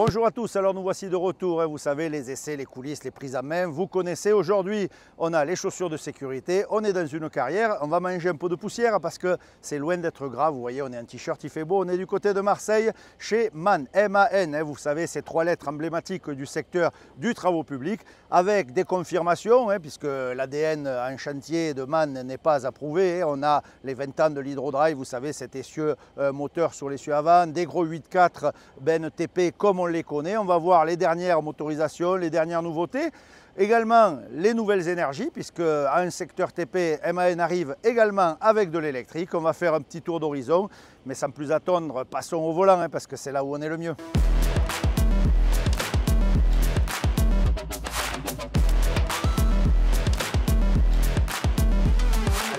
Bonjour à tous, alors nous voici de retour, vous savez, les essais, les coulisses, les prises à main, vous connaissez. Aujourd'hui, on a les chaussures de sécurité, on est dans une carrière, on va manger un peu de poussière parce que c'est loin d'être grave. Vous voyez, on est en t-shirt, il fait beau, on est du côté de Marseille, chez MAN, M-A-N, vous savez, ces trois lettres emblématiques du secteur du travaux publics, avec des confirmations, puisque l'ADN en chantier de MAN n'est pas approuvé. On a les 20 ans de l'hydrodrive, vous savez, cet essieu moteur sur l'essieu avant, des gros 8.4 BNTP comme on les connaît. On va voir les dernières motorisations, les dernières nouveautés. Également les nouvelles énergies, puisque à un secteur TP, MAN arrive également avec de l'électrique. On va faire un petit tour d'horizon, mais sans plus attendre, passons au volant, parce que c'est là où on est le mieux.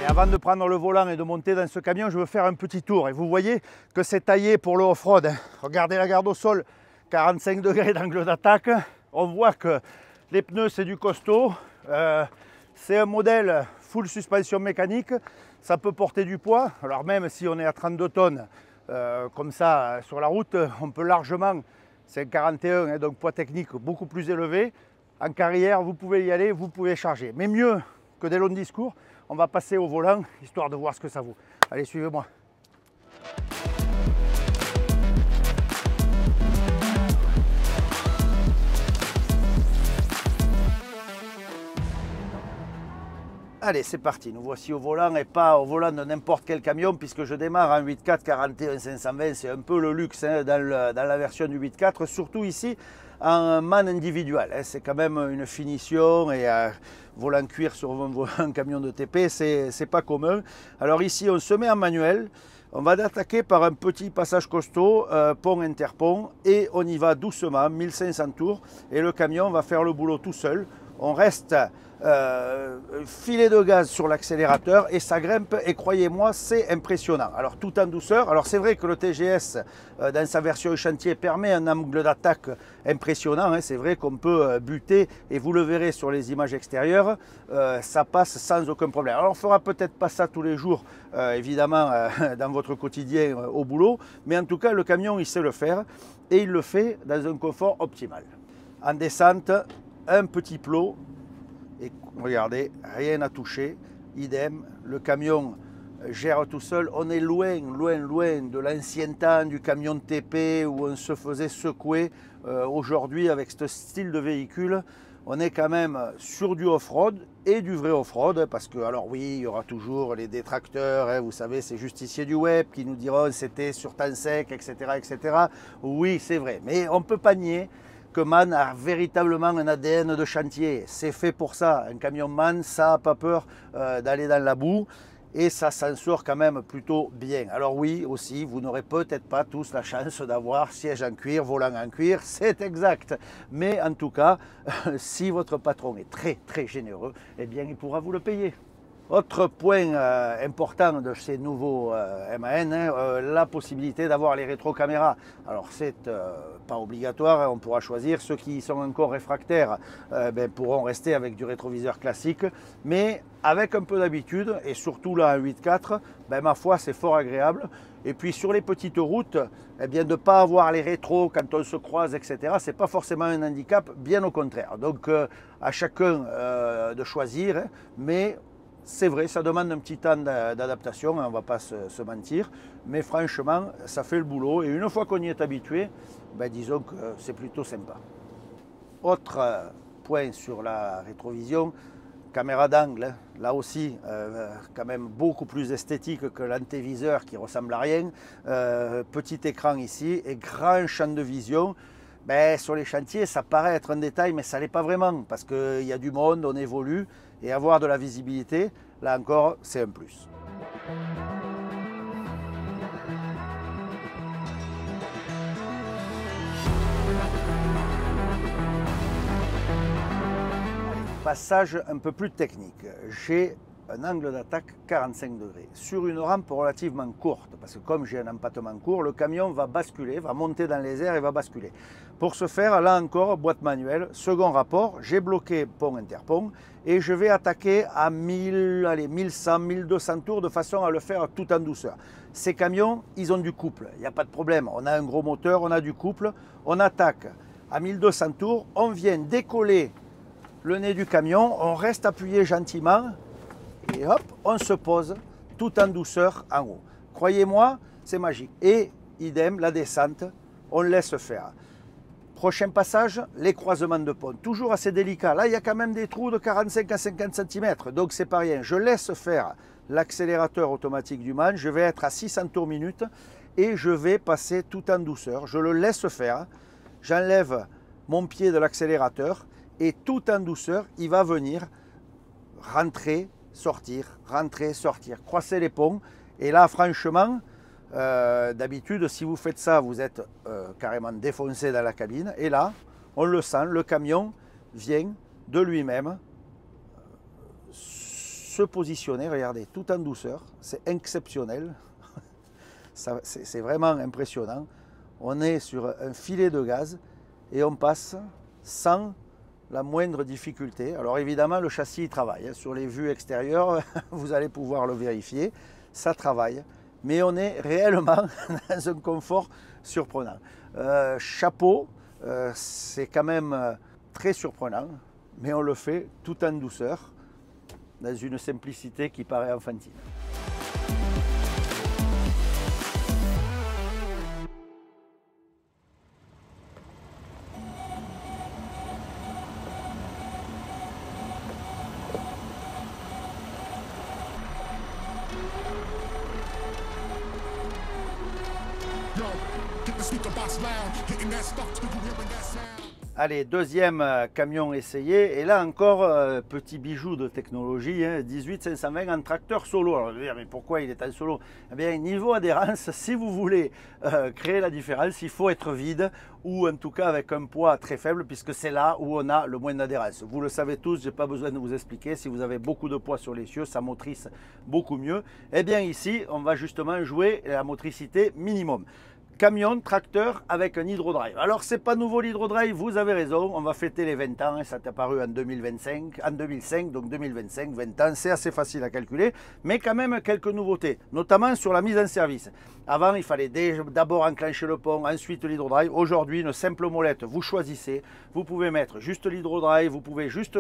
Avant de prendre le volant et de monter dans ce camion, je veux faire un petit tour. Et vous voyez que c'est taillé pour le off-road. Regardez la garde au sol, 45 degrés d'angle d'attaque. On voit que les pneus, c'est du costaud. C'est un modèle full suspension mécanique. Ça peut porter du poids. Alors même si on est à 32 tonnes, comme ça, sur la route, on peut largement, c'est un 41, donc poids technique beaucoup plus élevé. En carrière, vous pouvez y aller, vous pouvez charger. Mais mieux que des longs discours, on va passer au volant, histoire de voir ce que ça vaut. Allez, suivez-moi. Allez, c'est parti. Nous voici au volant et pas au volant de n'importe quel camion, puisque je démarre en 8.4 41 520. C'est un peu le luxe dans la version du 8.4, surtout ici en MAN individuel. C'est quand même une finition et volant cuir sur un camion de TP, c'est pas commun. Alors ici, on se met en manuel. On va attaquer par un petit passage costaud, pont interpont, et on y va doucement, 1500 tours, et le camion va faire le boulot tout seul. On reste filet de gaz sur l'accélérateur et ça grimpe, et croyez-moi, c'est impressionnant. Alors tout en douceur. Alors c'est vrai que le TGS dans sa version chantier permet un angle d'attaque impressionnant, c'est vrai qu'on peut buter, et vous le verrez sur les images extérieures, ça passe sans aucun problème. Alors on ne fera peut-être pas ça tous les jours, évidemment, dans votre quotidien au boulot, mais en tout cas le camion il sait le faire, et il le fait dans un confort optimal. En descente, un petit plot, et regardez, rien à toucher, idem, le camion gère tout seul. On est loin de l'ancien temps du camion TP où on se faisait secouer. Aujourd'hui, avec ce style de véhicule, on est quand même sur du off-road et du vrai off-road, parce que, alors oui, il y aura toujours les détracteurs, vous savez, ces justiciers du web qui nous diront c'était sur temps sec, etc., etc. Oui, c'est vrai, mais on ne peut pas nier que MAN a véritablement un ADN de chantier. C'est fait pour ça. Un camion MAN, ça n'a pas peur d'aller dans la boue, et ça s'en sort quand même plutôt bien. Alors oui, aussi, vous n'aurez peut-être pas tous la chance d'avoir siège en cuir, volant en cuir, c'est exact. Mais en tout cas, si votre patron est très généreux, eh bien il pourra vous le payer. Autre point important de ces nouveaux MAN, la possibilité d'avoir les rétrocaméras. Alors c'est pas obligatoire, on pourra choisir. Ceux qui sont encore réfractaires pourront rester avec du rétroviseur classique, mais avec un peu d'habitude, et surtout là en 8.4, ma foi c'est fort agréable. Et puis sur les petites routes, eh bien, de ne pas avoir les rétros quand on se croise, etc., c'est pas forcément un handicap, bien au contraire. Donc à chacun de choisir, mais c'est vrai, ça demande un petit temps d'adaptation, on ne va pas se mentir, mais franchement, ça fait le boulot, et une fois qu'on y est habitué, disons que c'est plutôt sympa. Autre point sur la rétrovision, caméra d'angle, là aussi, quand même beaucoup plus esthétique que l'antéviseur qui ressemble à rien. Petit écran ici et grand champ de vision. Sur les chantiers, ça paraît être un détail, mais ça ne l'est pas vraiment, parce qu'il y a du monde, on évolue, et avoir de la visibilité, là encore, c'est un plus. Passage un peu plus technique. J'ai un angle d'attaque 45 degrés sur une rampe relativement courte, parce que comme j'ai un empattement court, le camion va basculer, va monter dans les airs et va basculer. Pour ce faire, là encore, boîte manuelle, second rapport, j'ai bloqué pont interpont et je vais attaquer à 1000, allez, 1100, 1200 tours de façon à le faire tout en douceur. Ces camions, ils ont du couple, il n'y a pas de problème, on a un gros moteur, on a du couple, on attaque à 1200 tours, on vient décoller le nez du camion, on reste appuyé gentiment et hop, on se pose tout en douceur en haut. Croyez-moi, c'est magique. Et idem, la descente, on laisse faire. Prochain passage, les croisements de pont. Toujours assez délicat. Là, il y a quand même des trous de 45 à 50 cm, donc c'est pas rien. Je laisse faire l'accélérateur automatique du MAN. Je vais être à 600 tours minute et je vais passer tout en douceur. Je le laisse faire. J'enlève mon pied de l'accélérateur et tout en douceur, il va venir rentrer, sortir, croiser les ponts. Et là, franchement, d'habitude, si vous faites ça, vous êtes carrément défoncé dans la cabine. Et là, on le sent, le camion vient de lui-même se positionner, regardez, tout en douceur. C'est exceptionnel. C'est vraiment impressionnant. On est sur un filet de gaz et on passe sans la moindre difficulté. Alors évidemment, le châssis travaille. Hein. Sur les vues extérieures, vous allez pouvoir le vérifier. Ça travaille. Mais on est réellement dans un confort surprenant. Chapeau, c'est quand même très surprenant. Mais on le fait tout en douceur, dans une simplicité qui paraît enfantine. Allez, deuxième camion essayé, et là encore, petit bijou de technologie, hein, 18-520 en tracteur solo. Alors, je vais dire, mais pourquoi il est en solo? Eh bien, niveau adhérence, si vous voulez créer la différence, il faut être vide, ou en tout cas avec un poids très faible, puisque c'est là où on a le moins d'adhérence. Vous le savez tous, je n'ai pas besoin de vous expliquer, si vous avez beaucoup de poids sur les cieux, ça motrice beaucoup mieux. Eh bien ici, on va justement jouer la motricité minimum. Camion, tracteur avec un hydrodrive. Alors c'est pas nouveau l'hydrodrive, vous avez raison, on va fêter les 20 ans, et ça est apparu en 2005, donc 2025, 20 ans, c'est assez facile à calculer, mais quand même quelques nouveautés, notamment sur la mise en service. Avant, il fallait d'abord enclencher le pont, ensuite l'hydrodrive. Aujourd'hui, une simple molette, vous choisissez, vous pouvez mettre juste l'hydrodrive, vous pouvez juste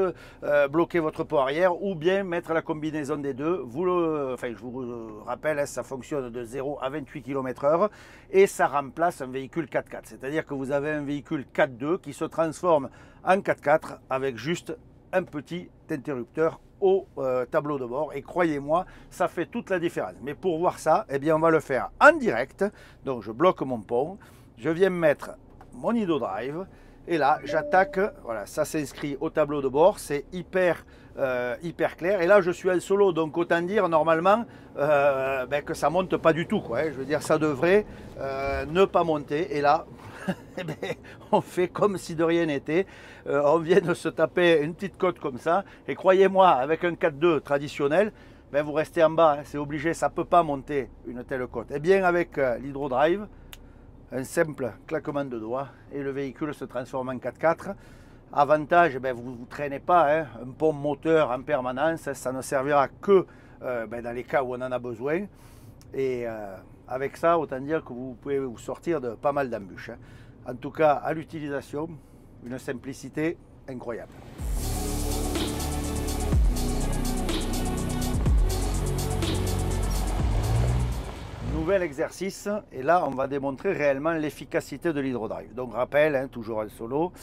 bloquer votre pont arrière ou bien mettre la combinaison des deux. Je vous rappelle, ça fonctionne de 0 à 28 km/h et ça remplace un véhicule 4x4. C'est-à-dire que vous avez un véhicule 4x2 qui se transforme en 4x4 avec juste un petit interrupteur au tableau de bord, et croyez-moi, ça fait toute la différence. Mais pour voir ça, eh bien on va le faire en direct. Donc je bloque mon pont, je viens mettre mon hydrodrive et là j'attaque. Voilà, ça s'inscrit au tableau de bord, c'est hyper clair. Et là je suis en solo, donc autant dire normalement que ça monte pas du tout, quoi, hein. Je veux dire, ça devrait ne pas monter. Et là eh bien, on fait comme si de rien n'était. On vient de se taper une petite côte comme ça, et croyez-moi, avec un 4x2 traditionnel, vous restez en bas, hein, c'est obligé, ça ne peut pas monter une telle côte. Et bien avec l'hydrodrive, un simple claquement de doigts et le véhicule se transforme en 4x4. Avantage, vous ne traînez pas, hein, un pont moteur en permanence, ça ne servira que dans les cas où on en a besoin. Et avec ça, autant dire que vous pouvez vous sortir de pas mal d'embûches. Hein. En tout cas, à l'utilisation, une simplicité incroyable. Nouvel exercice, et là on va démontrer réellement l'efficacité de l'hydrodrive. Donc rappel, hein, toujours en solo.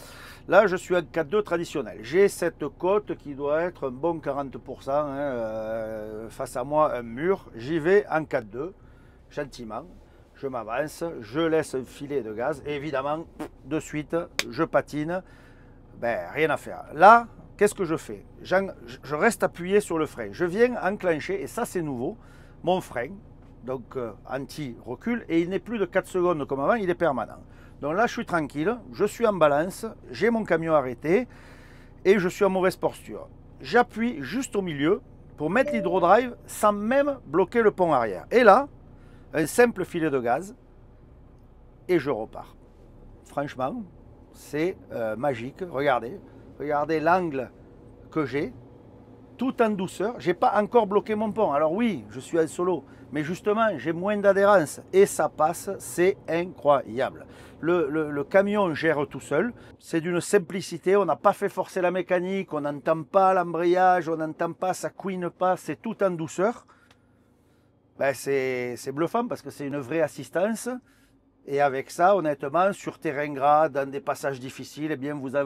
Là je suis en 4x2 traditionnel. J'ai cette côte qui doit être un bon 40%, hein, face à moi un mur. J'y vais en 4x2, gentiment. Je m'avance, je laisse un filet de gaz et évidemment de suite je patine. Rien à faire. Là, qu'est-ce que je fais? Je reste appuyé sur le frein. Je viens enclencher, et ça c'est nouveau, mon frein. Donc anti-recul, et il n'est plus de 4 secondes comme avant, il est permanent. Donc là je suis tranquille, je suis en balance, j'ai mon camion arrêté et je suis en mauvaise posture. J'appuie juste au milieu pour mettre l'hydrodrive sans même bloquer le pont arrière. Et là, un simple filet de gaz et je repars. Franchement, c'est magique. Regardez, regardez l'angle que j'ai, tout en douceur. J'ai pas encore bloqué mon pont. Alors oui, je suis en solo, mais justement, j'ai moins d'adhérence et ça passe, c'est incroyable. Le camion gère tout seul, c'est d'une simplicité, on n'a pas fait forcer la mécanique, on n'entend pas l'embrayage, on n'entend pas, ça couine pas, c'est tout en douceur. Ben c'est bluffant parce que c'est une vraie assistance. Et avec ça, honnêtement, sur terrain gras, dans des passages difficiles, eh bien, vous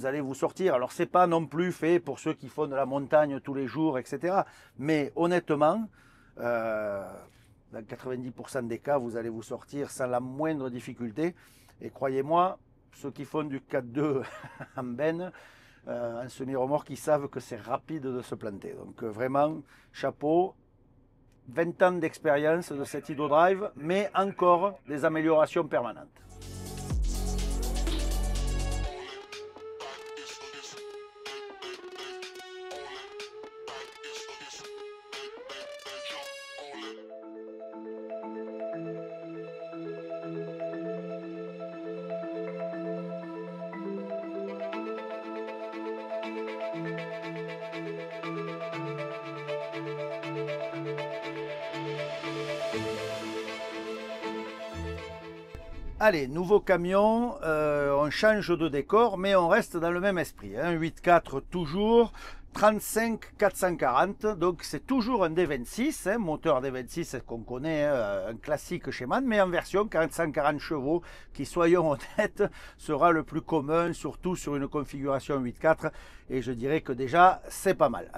allez vous sortir. Alors, ce n'est pas non plus fait pour ceux qui font de la montagne tous les jours, etc. Mais honnêtement, dans 90% des cas, vous allez vous sortir sans la moindre difficulté. Et croyez-moi, ceux qui font du 4x2 en benne, en semi-remorque, ils savent que c'est rapide de se planter. Donc, vraiment, chapeau. 20 ans d'expérience de cette hydrodrive, mais encore des améliorations permanentes. Allez, nouveau camion, on change de décor, mais on reste dans le même esprit. Hein, 8.4 toujours, 35 440, donc c'est toujours un D26, hein, moteur D26 qu'on connaît, hein, un classique chez MAN, mais en version 440 chevaux, qui, soyons honnêtes, sera le plus commun, surtout sur une configuration 8.4, et je dirais que déjà, c'est pas mal.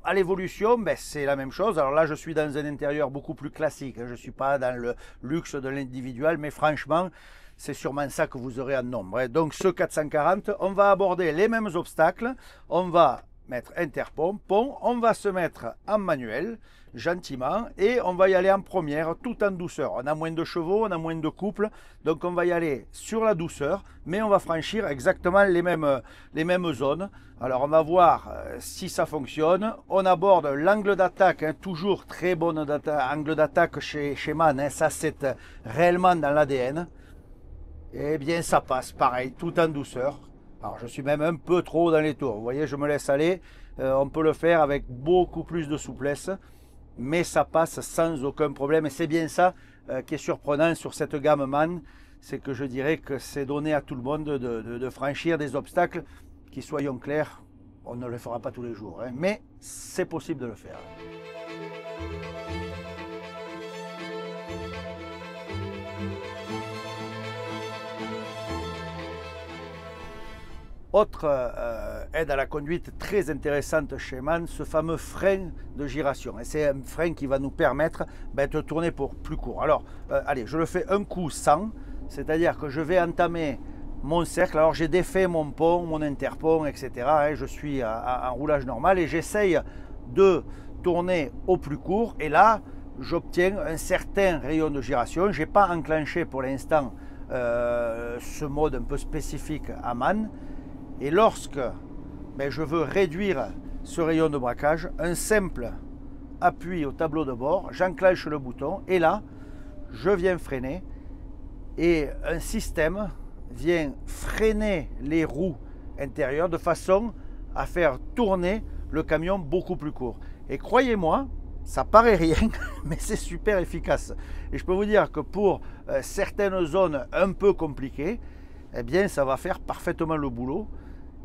À l'évolution, ben, c'est la même chose. Alors là, je suis dans un intérieur beaucoup plus classique. Je ne suis pas dans le luxe de l'individuel, mais franchement, c'est sûrement ça que vous aurez en nombre. Donc ce 440, on va aborder les mêmes obstacles. On va mettre interpont, pont. On va se mettre en manuel, gentiment, et on va y aller en première, tout en douceur. On a moins de chevaux, on a moins de couple, donc on va y aller sur la douceur, mais on va franchir exactement les mêmes zones. Alors on va voir si ça fonctionne. On aborde l'angle d'attaque, hein, toujours très bon angle d'attaque chez MAN, hein, ça c'est réellement dans l'ADN. Eh bien ça passe, pareil, tout en douceur. Alors je suis même un peu trop dans les tours, vous voyez, je me laisse aller. On peut le faire avec beaucoup plus de souplesse, mais ça passe sans aucun problème. Et c'est bien ça qui est surprenant sur cette gamme MAN, c'est que je dirais que c'est donné à tout le monde de franchir des obstacles qui, soyons clairs, on ne le fera pas tous les jours, hein, mais c'est possible de le faire. Autre aide à la conduite très intéressante chez MAN, ce fameux frein de giration. Et c'est un frein qui va nous permettre de tourner pour plus court. Alors, allez, je le fais un coup sans, c'est-à-dire que je vais entamer mon cercle. Alors, j'ai défait mon pont, mon interpont, etc. Et je suis en roulage normal et j'essaye de tourner au plus court. Et là, j'obtiens un certain rayon de giration. Je n'ai pas enclenché pour l'instant ce mode un peu spécifique à MAN. Et lorsque je veux réduire ce rayon de braquage, un simple appui au tableau de bord, j'enclenche le bouton et là, je viens freiner et un système vient freiner les roues intérieures de façon à faire tourner le camion beaucoup plus court. Et croyez-moi, ça paraît rien, mais c'est super efficace. Et je peux vous dire que pour certaines zones un peu compliquées, eh bien, ça va faire parfaitement le boulot.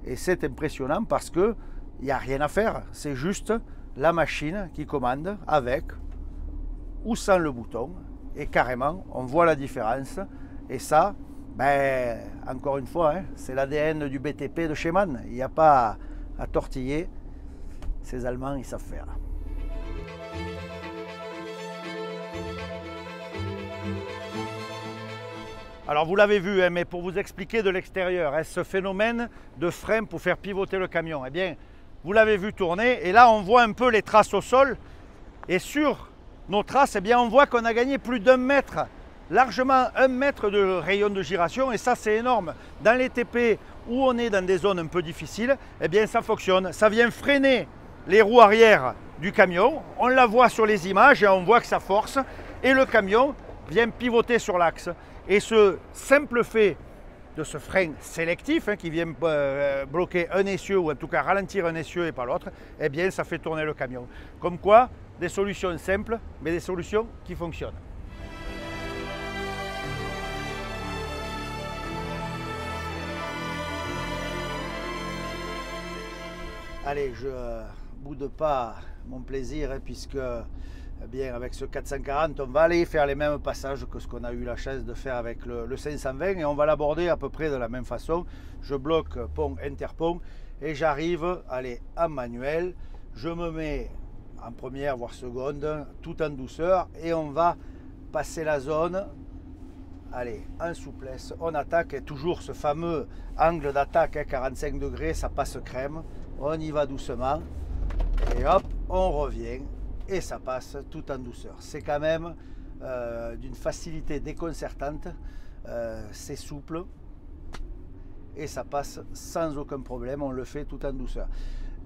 Et c'est impressionnant parce qu'il n'y a rien à faire. C'est juste la machine qui commande avec ou sans le bouton. Et carrément, on voit la différence. Et ça, encore une fois, hein, c'est l'ADN du BTP de chez MAN. Il n'y a pas à tortiller. Ces Allemands, ils savent faire. Alors vous l'avez vu, hein, mais pour vous expliquer de l'extérieur, hein, ce phénomène de frein pour faire pivoter le camion, eh bien, vous l'avez vu tourner, et là on voit un peu les traces au sol, et sur nos traces, eh bien, on voit qu'on a gagné plus d'1 mètre, largement 1 mètre de rayon de giration, et ça c'est énorme. Dans les TP où on est dans des zones un peu difficiles, eh bien ça fonctionne, ça vient freiner les roues arrière du camion, on la voit sur les images et on voit que ça force et le camion vient pivoter sur l'axe. Et ce simple fait de ce frein sélectif qui vient bloquer un essieu ou en tout cas ralentir un essieu et pas l'autre, eh bien ça fait tourner le camion. Comme quoi, des solutions simples mais des solutions qui fonctionnent. Allez, je ne boude pas mon plaisir puisque eh bien, avec ce 440, on va aller faire les mêmes passages que ce qu'on a eu la chance de faire avec le 520 et on va l'aborder à peu près de la même façon. Je bloque pont, interpont et j'arrive, allez, en manuel. Je me mets en première voire seconde, tout en douceur et on va passer la zone. Allez, en souplesse, on attaque et toujours ce fameux angle d'attaque 45 degrés, ça passe crème. On y va doucement et hop, on revient et ça passe tout en douceur. C'est quand même d'une facilité déconcertante, c'est souple et ça passe sans aucun problème, on le fait tout en douceur.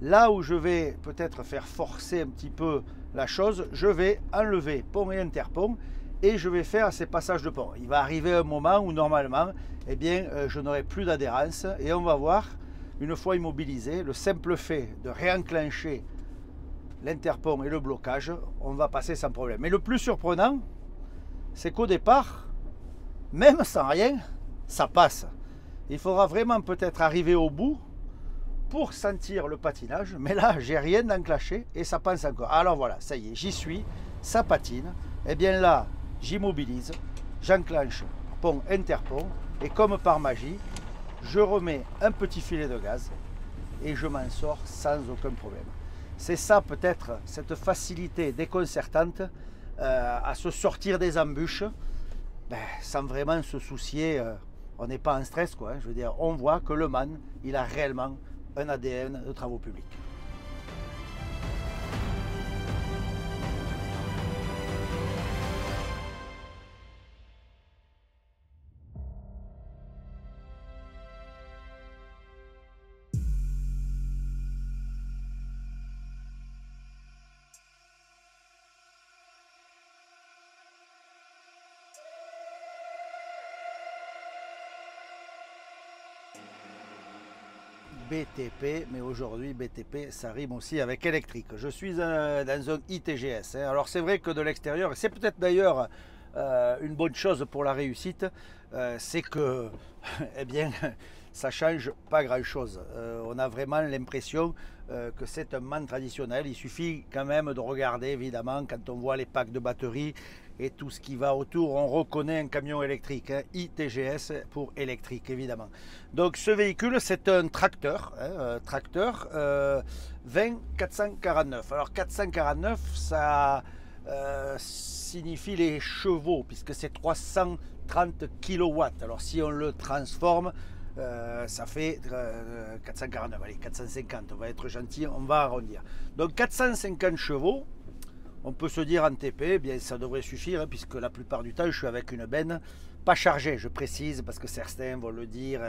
Là où je vais peut-être faire forcer un petit peu la chose, je vais enlever pont et interpont et je vais faire ces passages de pont. Il va arriver un moment où normalement, eh bien, je n'aurai plus d'adhérence et on va voir, une fois immobilisé, le simple fait de réenclencher l'interpont et le blocage, on va passer sans problème. Mais le plus surprenant, c'est qu'au départ, même sans rien, ça passe. Il faudra vraiment peut-être arriver au bout pour sentir le patinage, mais là, j'ai rien d'enclenché et ça passe encore. Alors voilà, ça y est, j'y suis, ça patine. Et bien là, j'immobilise, j'enclenche pont, interpont, et comme par magie, je remets un petit filet de gaz et je m'en sors sans aucun problème. C'est ça peut-être, cette facilité déconcertante à se sortir des embûches, sans vraiment se soucier, on n'est pas en stress quoi. Je veux dire, on voit que le MAN, il a réellement un ADN de travaux publics. BTP, mais aujourd'hui BTP ça rime aussi avec électrique. Je suis dans un ITGS, alors c'est vrai que de l'extérieur, c'est peut-être d'ailleurs une bonne chose pour la réussite, c'est que eh bien ça change pas grand chose. On a vraiment l'impression que c'est un MAN traditionnel. Il suffit quand même de regarder, évidemment, quand on voit les packs de batteries et tout ce qui va autour, on reconnaît un camion électrique, ITGS pour électrique évidemment. Donc ce véhicule c'est un tracteur, tracteur 20 449. Alors 449 ça signifie les chevaux puisque c'est 330 kW. Alors si on le transforme, ça fait 449, allez 450, on va être gentil, on va arrondir. Donc 450 chevaux. On peut se dire en TP, eh bien ça devrait suffire, puisque la plupart du temps, je suis avec une benne pas chargée, je précise, parce que certains vont le dire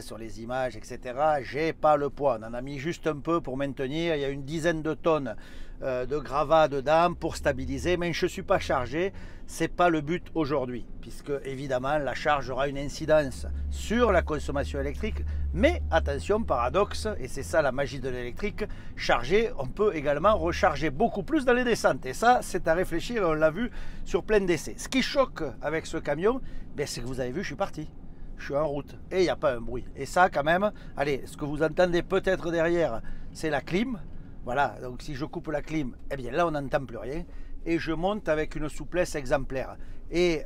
sur les images, etc. J'ai pas le poids, on en a mis juste un peu pour maintenir, il y a une dizaine de tonnes de gravats dedans pour stabiliser, mais je ne suis pas chargé, c'est pas le but aujourd'hui, puisque évidemment la charge aura une incidence sur la consommation électrique, mais attention, paradoxe, et c'est ça la magie de l'électrique, chargé, on peut également recharger beaucoup plus dans les descentes, et ça c'est à réfléchir, on l'a vu sur plein d'essais. Ce qui choque avec ce camion, c'est que vous avez vu, je suis parti. Je suis en route et il n'y a pas un bruit. Et ça, quand même, allez, ce que vous entendez peut-être derrière, c'est la clim. Voilà, donc si je coupe la clim, eh bien là, on n'entend plus rien. Et je monte avec une souplesse exemplaire. Et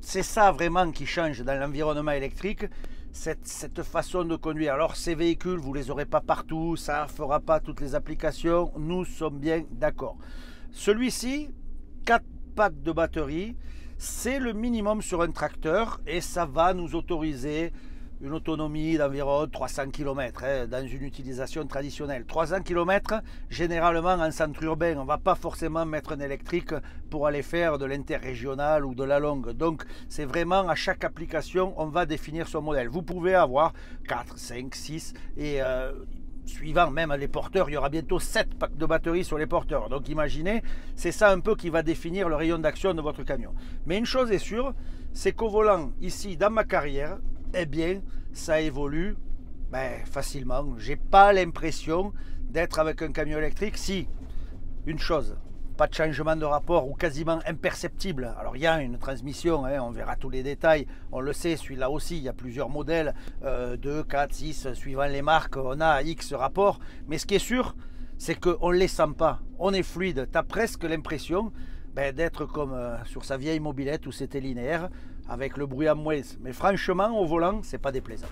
c'est ça vraiment qui change dans l'environnement électrique, cette façon de conduire. Alors, ces véhicules, vous ne les aurez pas partout, ça ne fera pas toutes les applications. Nous sommes bien d'accord. Celui-ci, 4 packs de batterie. C'est le minimum sur un tracteur et ça va nous autoriser une autonomie d'environ 300 km dans une utilisation traditionnelle. 300 km, généralement en centre urbain, on ne va pas forcément mettre un électrique pour aller faire de l'interrégional ou de la longue. Donc c'est vraiment à chaque application, on va définir son modèle. Vous pouvez avoir 4, 5, 6 et suivant même les porteurs, il y aura bientôt 7 packs de batteries sur les porteurs. Donc imaginez, c'est ça un peu qui va définir le rayon d'action de votre camion. Mais une chose est sûre, c'est qu'au volant, ici, dans ma carrière, eh bien, ça évolue facilement. J'ai pas l'impression d'être avec un camion électrique. Si, une chose, pas de changement de rapport ou quasiment imperceptible. Alors il y a une transmission, on verra tous les détails, on le sait, celui-là aussi, il y a plusieurs modèles, 2, 4, 6, suivant les marques, on a X rapports, mais ce qui est sûr, c'est qu'on ne les sent pas, on est fluide, tu as presque l'impression d'être comme sur sa vieille mobilette où c'était linéaire, avec le bruit en moins, mais franchement au volant, c'est pas déplaisant.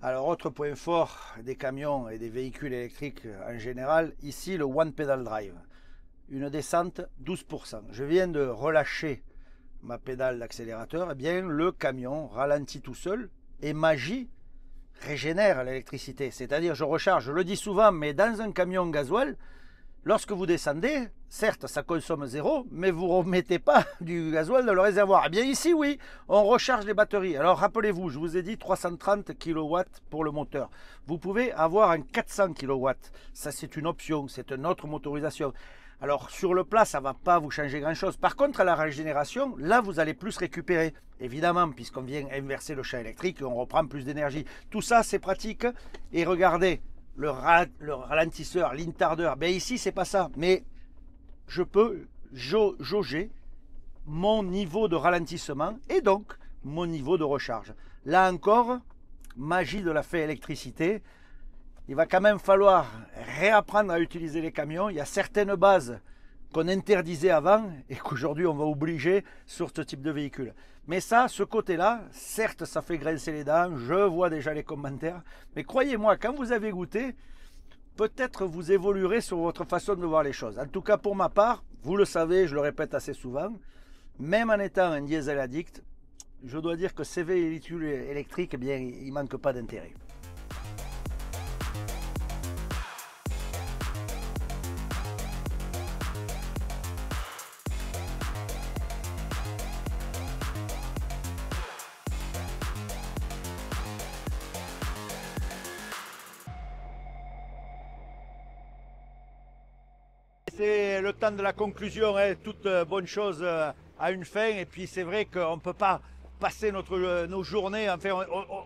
Alors, autre point fort des camions et des véhicules électriques en général, ici le One Pedal Drive. Une descente 12%. Je viens de relâcher ma pédale d'accélérateur, et bien le camion ralentit tout seul et magie régénère l'électricité. C'est-à-dire, je recharge, je le dis souvent, mais dans un camion gasoil, lorsque vous descendez, certes, ça consomme zéro, mais vous ne remettez pas du gasoil dans le réservoir. Eh bien ici, oui, on recharge les batteries. Alors rappelez-vous, je vous ai dit 330 kW pour le moteur. Vous pouvez avoir un 400 kW. Ça, c'est une option, c'est une autre motorisation. Alors sur le plat, ça ne va pas vous changer grand-chose. Par contre, à la régénération, là, vous allez plus récupérer. Évidemment, puisqu'on vient inverser le champ électrique, on reprend plus d'énergie. Tout ça, c'est pratique. Et regardez, le ralentisseur, l'intardeur, ici c'est pas ça, mais je peux jauger mon niveau de ralentissement et donc mon niveau de recharge. Là encore, magie de la fée électricité, il va quand même falloir réapprendre à utiliser les camions. Il y a certaines bases qu'on interdisait avant et qu'aujourd'hui on va obliger sur ce type de véhicule. Mais ça, ce côté-là, certes, ça fait grincer les dents, je vois déjà les commentaires, mais croyez-moi, quand vous avez goûté, peut-être vous évoluerez sur votre façon de voir les choses. En tout cas, pour ma part, vous le savez, je le répète assez souvent, même en étant un diesel addict, je dois dire que ces véhicules électriques, il ne manque pas d'intérêt. C'est le temps de la conclusion, toute bonne chose a une fin, et puis c'est vrai qu'on ne peut pas passer nos journées, enfin,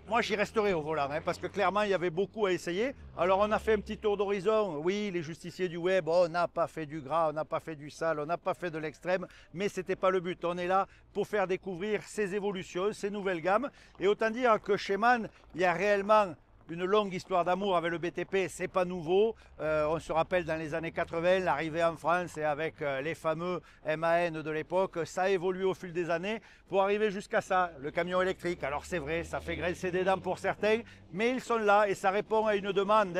moi j'y resterai au volant, parce que clairement il y avait beaucoup à essayer. Alors on a fait un petit tour d'horizon, oui, les justiciers du web, on n'a pas fait du gras, on n'a pas fait du sale, on n'a pas fait de l'extrême, mais ce n'était pas le but. On est là pour faire découvrir ces évolutions, ces nouvelles gammes, et autant dire que chez MAN, il y a réellement une longue histoire d'amour avec le BTP, c'est pas nouveau. On se rappelle dans les années 80, l'arrivée en France et avec les fameux MAN de l'époque, ça a évolué au fil des années pour arriver jusqu'à ça, le camion électrique. Alors c'est vrai, ça fait grincer des dents pour certains, mais ils sont là et ça répond à une demande.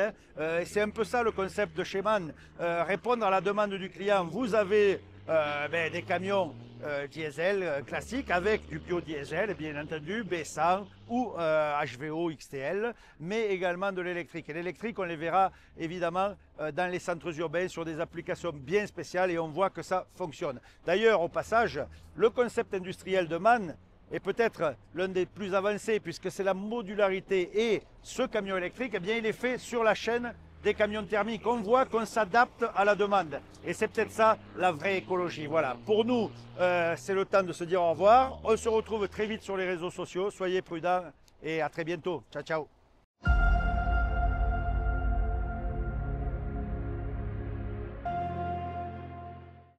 C'est un peu ça le concept de chez MAN, répondre à la demande du client. Vous avez des camions diesel classiques avec du biodiesel, bien entendu, B100 ou HVO XTL, mais également de l'électrique. Et l'électrique, on les verra évidemment dans les centres urbains sur des applications bien spéciales et on voit que ça fonctionne. D'ailleurs, au passage, le concept industriel de MAN est peut-être l'un des plus avancés puisque c'est la modularité et ce camion électrique, il est fait sur la chaîne des camions thermiques. On voit qu'on s'adapte à la demande. Et c'est peut-être ça la vraie écologie. Voilà, pour nous, c'est le temps de se dire au revoir. On se retrouve très vite sur les réseaux sociaux. Soyez prudents et à très bientôt. Ciao, ciao.